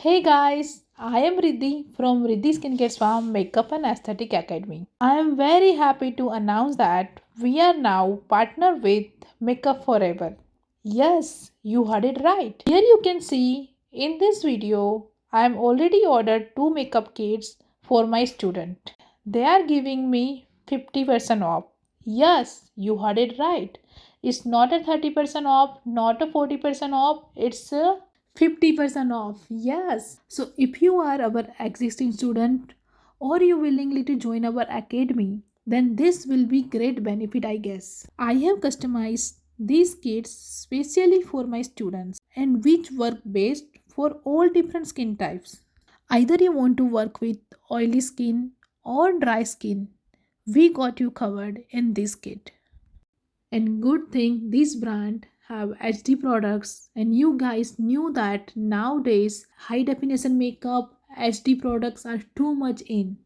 Hey guys, I am Riddhi from Riddhi Skin Care Spa Makeup and Aesthetic Academy. I am very happy to announce that we are now partnered with Makeupforever. Yes, you heard it right. Here you can see in this video, I am already ordered two makeup kits for my student. They are giving me 50% off. Yes, you heard it right. It's not a 30% off, not a 40% off, it's a 50% off. Yes. So if you are our existing student or you willingly to join our academy, then this will be great benefit, I guess. I have customized these kits specially for my students and which work best for all different skin types. Either you want to work with oily skin or dry skin, we got you covered in this kit. And good thing this brand have HD products and you guys knew that nowadays high definition makeup HD products are too much in.